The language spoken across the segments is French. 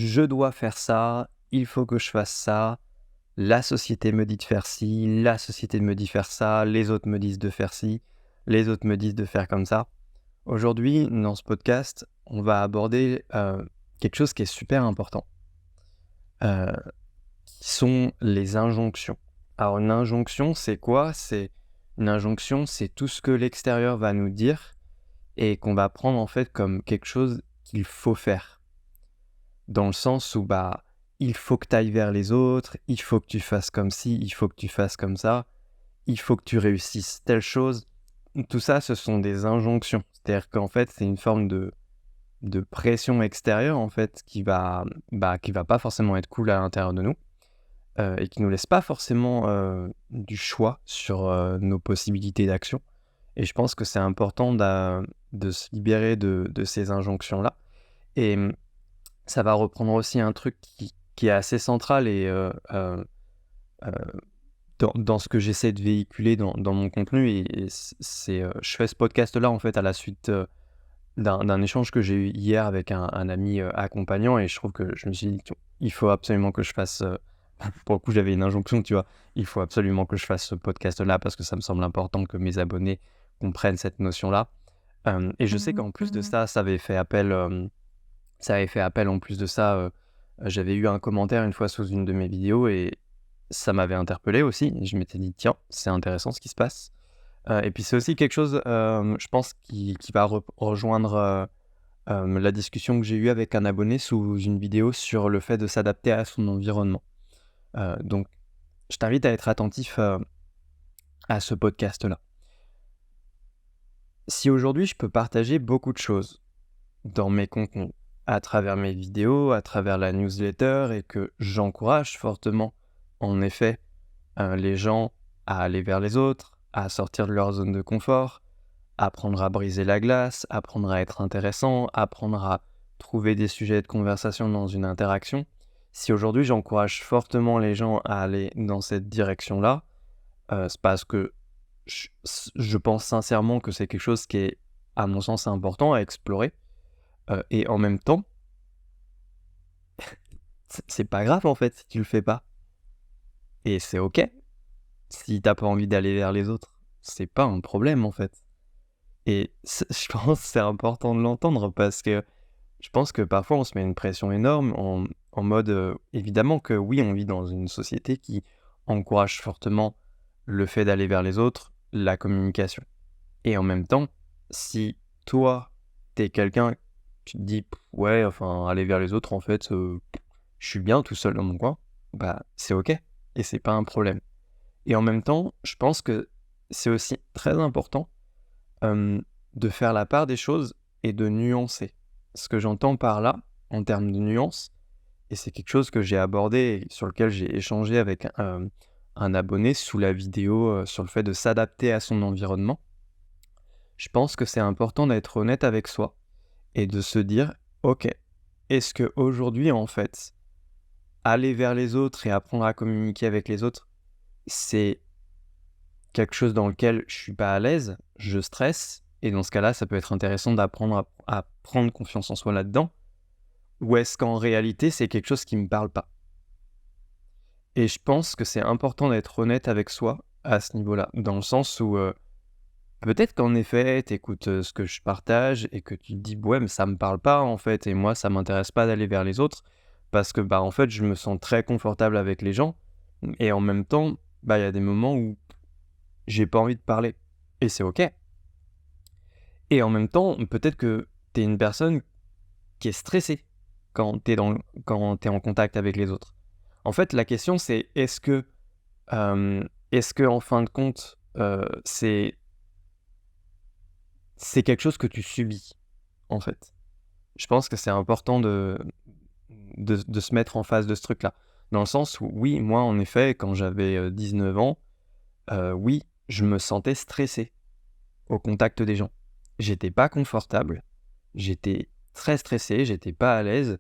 je dois faire ça, il faut que je fasse ça, la société me dit de faire ci, la société me dit de faire ça, les autres me disent de faire ci, les autres me disent de faire comme ça. Aujourd'hui, dans ce podcast, on va aborder quelque chose qui est super important, euh, qui sont les injonctions. Alors une injonction, c'est quoi? Une injonction, c'est tout ce que l'extérieur va nous dire et qu'on va prendre en fait comme quelque chose qu'il faut faire. Dans le sens où il faut que tu ailles vers les autres, il faut que tu fasses comme ci, il faut que tu fasses comme ça, il faut que tu réussisses telle chose. Tout ça, ce sont des injonctions. C'est-à-dire qu'en fait, c'est une forme de pression extérieure en fait qui va pas forcément être cool à l'intérieur de nous et qui nous laisse pas forcément du choix sur nos possibilités d'action. Et je pense que c'est important de se libérer de ces injonctions-là. Et ça va reprendre aussi un truc qui est assez central et dans ce que j'essaie de véhiculer dans mon contenu. Je fais ce podcast-là en fait à la suite d'un échange que j'ai eu hier avec un ami accompagnant, et je trouve que je me suis dit il faut absolument que je fasse pour le coup j'avais une injonction, tu vois, il faut absolument que je fasse ce podcast là parce que ça me semble important que mes abonnés comprennent cette notion là, et je sais qu'en plus de ça, ça avait fait appel en plus de ça, j'avais eu un commentaire une fois sous une de mes vidéos et ça m'avait interpellé aussi, et je m'étais dit tiens, c'est intéressant ce qui se passe. Et puis c'est aussi quelque chose, je pense, qui va rejoindre la discussion que j'ai eue avec un abonné sous une vidéo sur le fait de s'adapter à son environnement. Donc, je t'invite à être attentif à ce podcast-là. Si aujourd'hui je peux partager beaucoup de choses dans mes contenus, à travers mes vidéos, à travers la newsletter, et que j'encourage fortement, en effet, les gens à aller vers les autres, à sortir de leur zone de confort, apprendre à briser la glace, apprendre à être intéressant, apprendre à trouver des sujets de conversation dans une interaction. Si aujourd'hui j'encourage fortement les gens à aller dans cette direction-là, c'est parce que je pense sincèrement que c'est quelque chose qui est, à mon sens, important à explorer. Et en même temps, c'est pas grave en fait si tu le fais pas. Et c'est ok. Si t'as pas envie d'aller vers les autres, c'est pas un problème en fait. Et je pense que c'est important de l'entendre parce que je pense que parfois on se met une pression énorme en mode évidemment que oui, on vit dans une société qui encourage fortement le fait d'aller vers les autres, la communication. Et en même temps, si toi, t'es quelqu'un, tu te dis ouais, enfin, aller vers les autres, en fait, je suis bien tout seul dans mon coin, c'est ok et c'est pas un problème. Et en même temps, je pense que c'est aussi très important de faire la part des choses et de nuancer. Ce que j'entends par là, en termes de nuances, et c'est quelque chose que j'ai abordé et sur lequel j'ai échangé avec un abonné sous la vidéo sur le fait de s'adapter à son environnement, je pense que c'est important d'être honnête avec soi et de se dire, ok, est-ce qu'aujourd'hui, en fait, aller vers les autres et apprendre à communiquer avec les autres, c'est quelque chose dans lequel je suis pas à l'aise, je stresse, et dans ce cas-là, ça peut être intéressant d'apprendre à prendre confiance en soi là-dedans, ou est-ce qu'en réalité, c'est quelque chose qui me parle pas? Et je pense que c'est important d'être honnête avec soi à ce niveau-là, dans le sens où peut-être qu'en effet, t'écoutes ce que je partage et que tu te dis ouais, mais ça me parle pas en fait, et moi ça m'intéresse pas d'aller vers les autres parce que en fait, je me sens très confortable avec les gens, et en même temps, il y a des moments où j'ai pas envie de parler, et c'est ok. Et en même temps, peut-être que t'es une personne qui est stressée quand t'es en contact avec les autres. En fait, la question c'est est-ce que en fin de compte, c'est quelque chose que tu subis en fait. Je pense que c'est important de se mettre en face de ce truc-là. Dans le sens où oui, moi en effet, quand j'avais 19 ans, oui, je me sentais stressé au contact des gens. J'étais pas confortable, j'étais très stressé, j'étais pas à l'aise,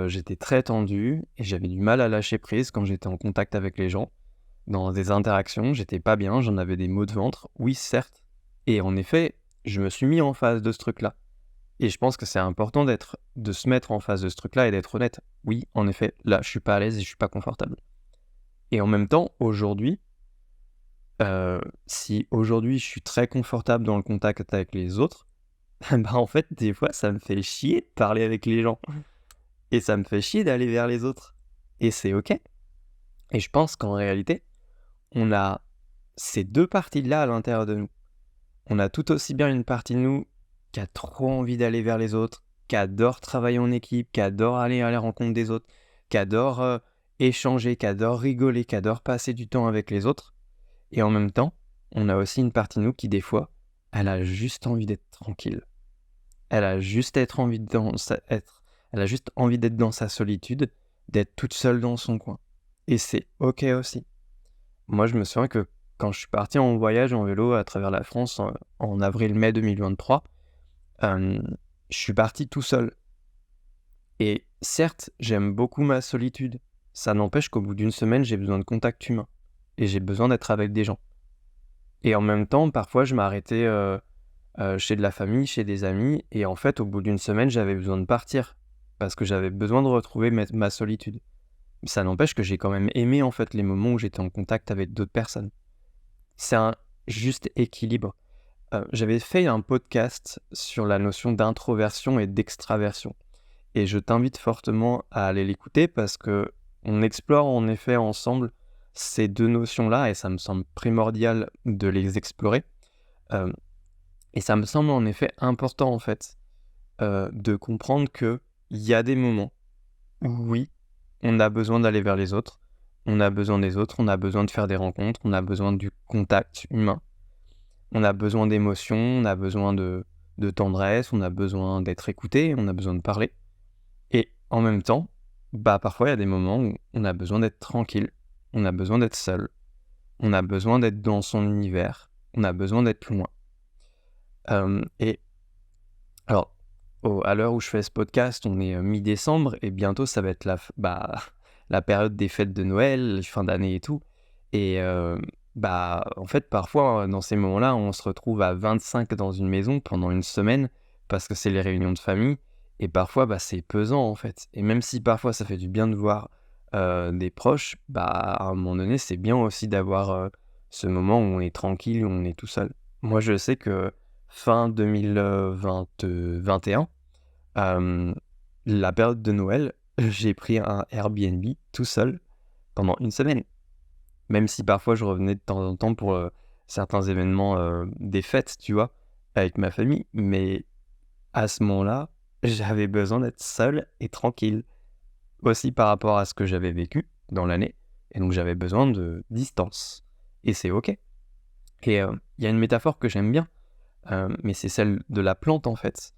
j'étais très tendu et j'avais du mal à lâcher prise quand j'étais en contact avec les gens. Dans des interactions, j'étais pas bien, j'en avais des maux de ventre, oui certes. Et en effet, je me suis mis en face de ce truc-là. Et je pense que c'est important de se mettre en face de ce truc-là et d'être honnête. Oui, en effet, là, je suis pas à l'aise et je suis pas confortable. Et en même temps, aujourd'hui, si aujourd'hui je suis très confortable dans le contact avec les autres, bah en fait, des fois, ça me fait chier de parler avec les gens. Et ça me fait chier d'aller vers les autres. Et c'est OK. Et je pense qu'en réalité, on a ces deux parties-là à l'intérieur de nous. On a tout aussi bien une partie de nous qui a trop envie d'aller vers les autres, qui adore travailler en équipe, qui adore aller à la rencontre des autres, qui adore échanger, qui adore rigoler, qui adore passer du temps avec les autres. Et en même temps, on a aussi une partie de nous qui, des fois, elle a juste envie d'être tranquille. Elle a juste elle a juste envie d'être dans sa solitude, d'être toute seule dans son coin. Et c'est OK aussi. Moi, je me souviens que quand je suis parti en voyage en vélo à travers la France en avril-mai 2023, je suis parti tout seul. Et certes, j'aime beaucoup ma solitude. Ça n'empêche qu'au bout d'une semaine, j'ai besoin de contact humain. Et j'ai besoin d'être avec des gens. Et en même temps, parfois, je m'arrêtais chez de la famille, chez des amis. Et en fait, au bout d'une semaine, j'avais besoin de partir. Parce que j'avais besoin de retrouver ma solitude. Ça n'empêche que j'ai quand même aimé en fait les moments où j'étais en contact avec d'autres personnes. C'est un juste équilibre. J'avais fait un podcast sur la notion d'introversion et d'extraversion. Et je t'invite fortement à aller l'écouter parce que on explore en effet ensemble ces deux notions-là et ça me semble primordial de les explorer. Et ça me semble en effet important en fait de comprendre qu'il y a des moments où oui, on a besoin d'aller vers les autres, on a besoin des autres, on a besoin de faire des rencontres, on a besoin du contact humain, on a besoin d'émotions, on a besoin de tendresse, on a besoin d'être écouté, on a besoin de parler. Et en même temps, bah parfois il y a des moments où on a besoin d'être tranquille, on a besoin d'être seul, on a besoin d'être dans son univers, on a besoin d'être loin. Et alors, à l'heure où je fais ce podcast, on est mi-décembre et bientôt ça va être la période des fêtes de Noël, fin d'année et tout. Et en fait, parfois, dans ces moments-là, on se retrouve à 25 dans une maison pendant une semaine parce que c'est les réunions de famille. Et parfois, c'est pesant en fait. Et même si parfois ça fait du bien de voir des proches, à un moment donné, c'est bien aussi d'avoir ce moment où on est tranquille, où on est tout seul. Moi, je sais que fin 2021, la période de Noël, j'ai pris un Airbnb tout seul pendant une semaine. Même si parfois je revenais de temps en temps pour certains événements des fêtes, tu vois, avec ma famille. Mais à ce moment-là, j'avais besoin d'être seul et tranquille. Aussi par rapport à ce que j'avais vécu dans l'année. Et donc j'avais besoin de distance. Et c'est OK. Et il y a une métaphore que j'aime bien, mais c'est celle de la plante en fait.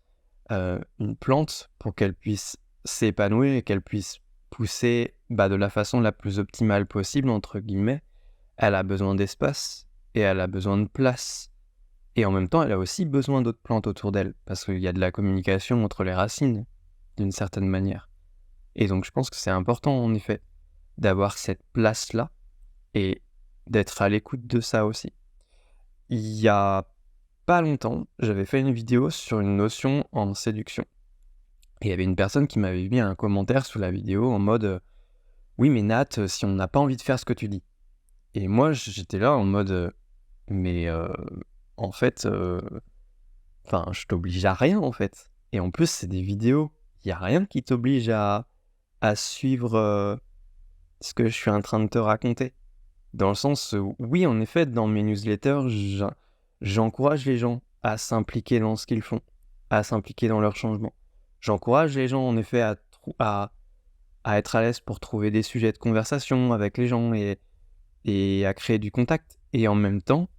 Une plante, pour qu'elle puisse s'épanouir et qu'elle puisse pousser de la façon la plus optimale possible, entre guillemets, elle a besoin d'espace et elle a besoin de place. Et en même temps, elle a aussi besoin d'autres plantes autour d'elle, parce qu'il y a de la communication entre les racines, d'une certaine manière. Et donc je pense que c'est important, en effet, d'avoir cette place-là et d'être à l'écoute de ça aussi. Il y a pas longtemps, j'avais fait une vidéo sur une notion en séduction. Et il y avait une personne qui m'avait mis un commentaire sous la vidéo en mode oui, mais Nat, si on n'a pas envie de faire ce que tu dis. Et moi, j'étais là en mode mais en fait, je t'oblige à rien en fait. Et en plus, c'est des vidéos. Il n'y a rien qui t'oblige à suivre ce que je suis en train de te raconter. Dans le sens où, oui, en effet, dans mes newsletters, j'encourage les gens à s'impliquer dans ce qu'ils font, à s'impliquer dans leur changement. J'encourage les gens, en effet, à être à l'aise pour trouver des sujets de conversation avec les gens et à créer du contact. Et en même temps,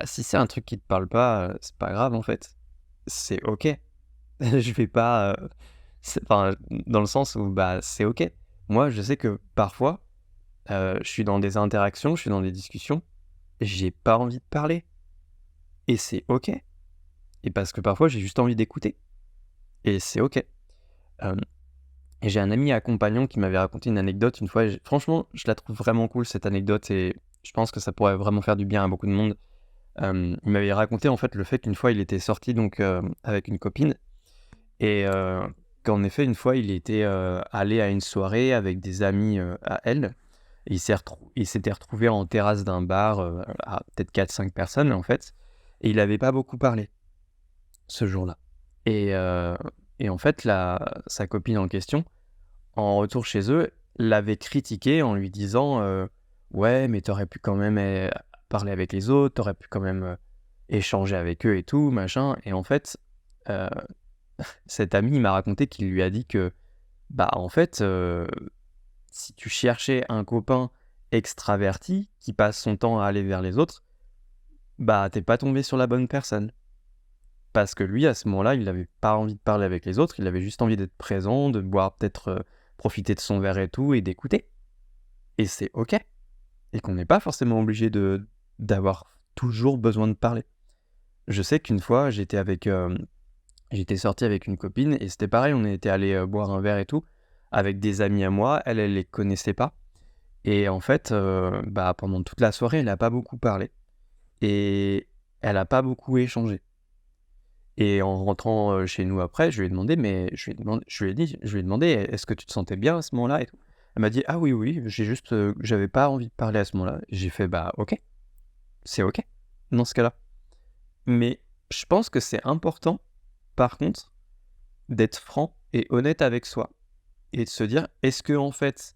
si c'est un truc qui te parle pas, c'est pas grave, en fait. C'est OK. Je vais pas... dans le sens où, c'est OK. Moi, je sais que parfois, je suis dans des interactions, je suis dans des discussions, j'ai pas envie de parler. Et c'est OK. Et parce que parfois, j'ai juste envie d'écouter. Et c'est OK. Et j'ai un ami accompagnant qui m'avait raconté une anecdote une fois. Franchement, je la trouve vraiment cool, cette anecdote. Et je pense que ça pourrait vraiment faire du bien à beaucoup de monde. Il m'avait raconté en fait le fait qu'une fois il était sorti donc avec une copine et qu'en effet une fois il était allé à une soirée avec des amis à elle et il s'était retrouvé en terrasse d'un bar à peut-être 4-5 personnes en fait et il avait pas beaucoup parlé ce jour-là et en fait sa copine en question en retour chez eux l'avait critiqué en lui disant ouais mais t'aurais pu quand même parler avec les autres, t'aurais pu quand même échanger avec eux et tout machin et en fait euh, cet ami il m'a raconté qu'il lui a dit que bah en fait si tu cherchais un copain extraverti qui passe son temps à aller vers les autres, bah t'es pas tombé sur la bonne personne. Parce que lui, à ce moment-là, il n'avait pas envie de parler avec les autres, il avait juste envie d'être présent, de boire, peut-être profiter de son verre et tout, et d'écouter. Et c'est ok. Et qu'on n'est pas forcément obligé d'avoir toujours besoin de parler. Je sais qu'une fois, j'étais sorti avec une copine, et c'était pareil, on était allé boire un verre et tout, avec des amis à moi, elle les connaissait pas. Et en fait, bah, pendant toute la soirée, elle a pas beaucoup parlé et elle a pas beaucoup échangé et en rentrant, chez nous après, je lui ai demandé mais je lui ai demandé: «Est-ce que tu te sentais bien à ce moment-là et tout?» Elle m'a dit: «Ah oui, oui, j'ai juste, j'avais pas envie de parler à ce moment-là». J'ai fait: «Bah OK, c'est OK, dans ce cas-là». Mais je pense que c'est important, par contre, d'être franc et honnête avec soi et de se dire: «Est-ce que en fait,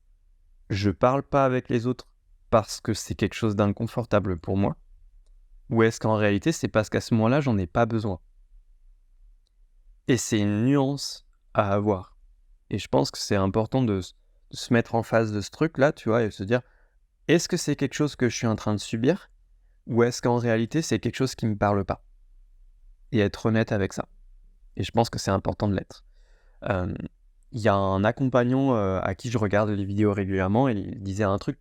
je parle pas avec les autres parce que c'est quelque chose d'inconfortable pour moi? Ou est-ce qu'en réalité, c'est parce qu'à ce moment-là, j'en ai pas besoin?» Et c'est une nuance à avoir. Et je pense que c'est important de se mettre en face de ce truc-là, tu vois, et de se dire: «Est-ce que c'est quelque chose que je suis en train de subir? Ou est-ce qu'en réalité, c'est quelque chose qui me parle pas?» Et être honnête avec ça. Et je pense que c'est important de l'être. Hem, il y a un accompagnant, à qui je regarde les vidéos régulièrement et il disait un truc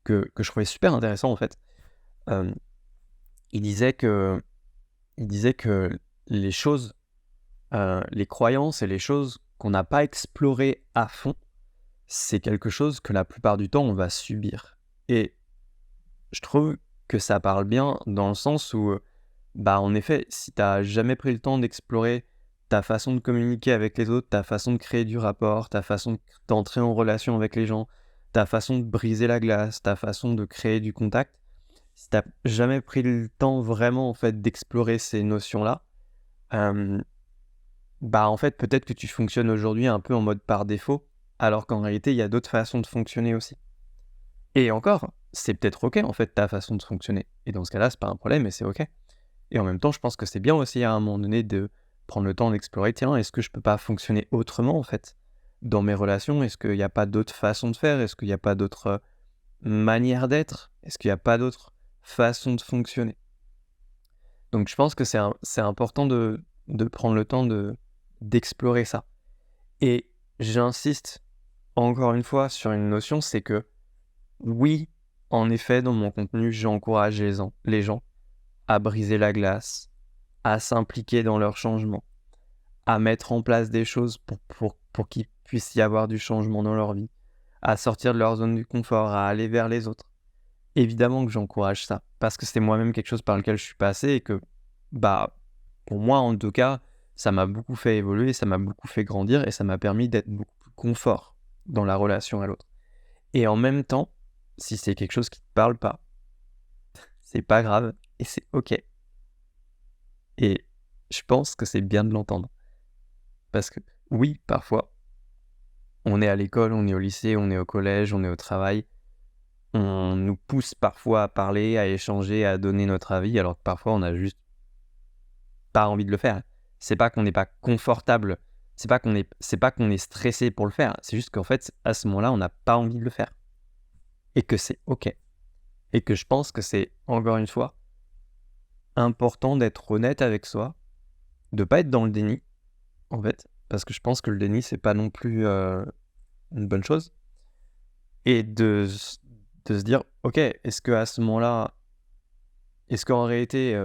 que je trouvais super intéressant, en fait. Hem, il disait que il disait que les choses, les croyances et les choses qu'on n'a pas explorées à fond, c'est quelque chose que la plupart du temps, on va subir. Et je trouve que ça parle bien dans le sens où, bah, en effet, si tu as jamais pris le temps d'explorer ta façon de communiquer avec les autres, ta façon de créer du rapport, ta façon d'entrer en relation avec les gens, ta façon de briser la glace, ta façon de créer du contact, si tu jamais pris le temps vraiment, en fait, d'explorer ces notions-là, hem, bah, en fait, peut-être que tu fonctionnes aujourd'hui un peu en mode par défaut, alors qu'en réalité, il y a d'autres façons de fonctionner aussi. Et encore, c'est peut-être OK, en fait, ta façon de fonctionner. Et dans ce cas-là, c'est pas un problème et c'est OK. Et en même temps, je pense que c'est bien aussi à un moment donné de prendre le temps d'explorer, tiens, est-ce que je peux pas fonctionner autrement, en fait, dans mes relations? Est-ce qu'il y a pas d'autres façons de faire? Est-ce qu'il y a pas d'autres manières d'être? Est-ce qu'il y a pas d'autres façons de fonctionner? Donc je pense que c'est important de prendre le temps d'explorer ça. Et j'insiste encore une fois sur une notion, c'est que oui, en effet, dans mon contenu, j'encourage les gens à briser la glace, à s'impliquer dans leur changement, à mettre en place des choses pour qu'il puisse y avoir du changement dans leur vie, à sortir de leur zone de confort, à aller vers les autres. Évidemment que j'encourage ça, parce que c'est moi-même quelque chose par lequel je suis passé et que, bah, pour moi en tout cas, ça m'a beaucoup fait évoluer, ça m'a beaucoup fait grandir et ça m'a permis d'être beaucoup plus confort dans la relation à l'autre. Et en même temps, si c'est quelque chose qui te parle pas, c'est pas grave et c'est OK. Et je pense que c'est bien de l'entendre. Parce que oui, parfois, on est à l'école, on est au lycée, on est au collège, on est au travail. On nous pousse parfois à parler, à échanger, à donner notre avis, alors que parfois on n'a juste pas envie de le faire. C'est pas qu'on n'est pas confortable, c'est pas qu'on est stressé pour le faire, c'est juste qu'en fait, à ce moment-là, on n'a pas envie de le faire. Et que c'est OK. Et que je pense que c'est, encore une fois, important d'être honnête avec soi, de pas être dans le déni, en fait, parce que je pense que le déni, c'est pas non plus une bonne chose. Et de se dire, OK, est-ce qu'à ce moment-là, est-ce qu'en réalité,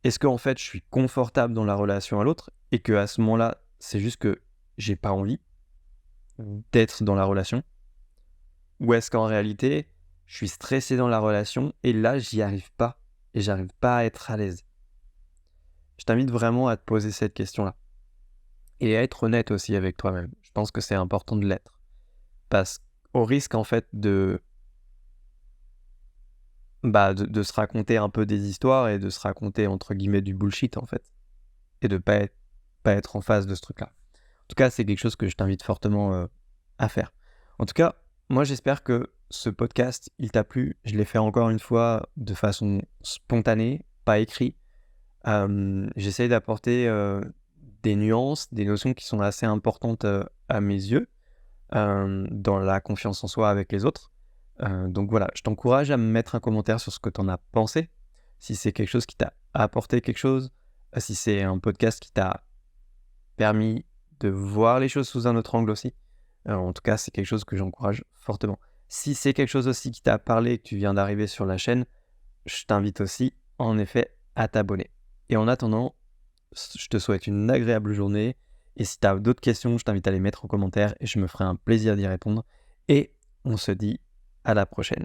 est-ce qu'en fait, je suis confortable dans la relation à l'autre et qu'à ce moment-là, c'est juste que j'ai pas envie d'être dans la relation? Ou est-ce qu'en réalité, je suis stressé dans la relation et là, j'y arrive pas et j'arrive pas à être à l'aise. Je t'invite vraiment à te poser cette question-là et à être honnête aussi avec toi-même. Je pense que c'est important de l'être parce qu'au risque en fait de se raconter un peu des histoires et de se raconter entre guillemets du bullshit en fait et de pas être en face de ce truc-là. En tout cas, c'est quelque chose que je t'invite fortement à faire. En tout cas, moi j'espère que ce podcast, il t'a plu. Je l'ai fait encore une fois de façon spontanée, pas écrit. J'essaye d'apporter des nuances, des notions qui sont assez importantes à mes yeux, dans la confiance en soi avec les autres. Donc voilà, je t'encourage à me mettre un commentaire sur ce que tu en as pensé, si c'est quelque chose qui t'a apporté quelque chose, si c'est un podcast qui t'a permis de voir les choses sous un autre angle aussi. En tout cas, c'est quelque chose que j'encourage fortement. Si c'est quelque chose aussi qui t'a parlé et que tu viens d'arriver sur la chaîne, je t'invite aussi, en effet, à t'abonner. Et en attendant, je te souhaite une agréable journée. Et si tu as d'autres questions, je t'invite à les mettre en commentaire et je me ferai un plaisir d'y répondre. Et on se dit à la prochaine.